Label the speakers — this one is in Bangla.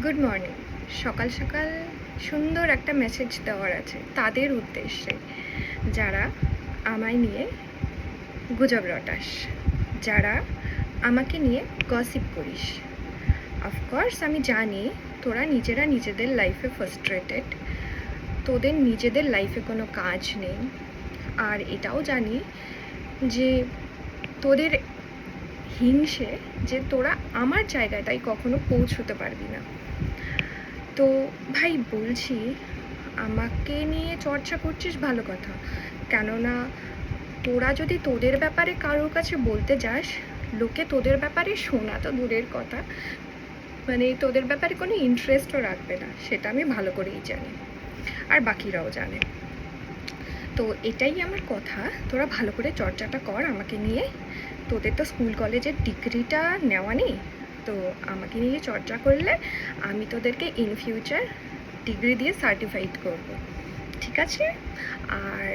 Speaker 1: Good morning. সকাল সকাল সুন্দর একটা মেসেজ দেওয়ার আছে তাদের উদ্দেশ্যে যারা আমায় নিয়ে গুজব রটাস, যারা আমাকে নিয়ে গসিপ করিস। অফকোর্স আমি জানি তোরা নিজেরা নিজেদের লাইফে ফ্রাস্ট্রেটেড, তোদের নিজেদের লাইফে কোনো কাজ নেই। আর এটাও জানি যে তোদের হিংসে যে তোরা আমার জায়গাটায় কখনো পৌঁছতে পারবি না। তো ভাই বলছি, আমাকে নিয়ে চর্চা করছিস ভালো কথা, কেননা তোরা যদি তোদের ব্যাপারে কারোর কাছে বলতে যাস, লোকে তোদের ব্যাপারে শোনা তো দূরের কথা, মানে তোদের ব্যাপারে কোনো ইন্টারেস্টও রাখবে না, সেটা আমি ভালো করেই জানি, আর বাকিরাও জানে। তো এটাই আমার কথা, তোরা ভালো করে চর্চাটা কর আমাকে নিয়ে। তোদের তো স্কুল কলেজের ডিগ্রিটা নেওয়া নেই, তো আমাকে নিয়ে চর্চা করলে আমি তোদেরকে ইন ফিউচার ডিগ্রি দিয়ে সার্টিফাইড করব, ঠিক আছে? আর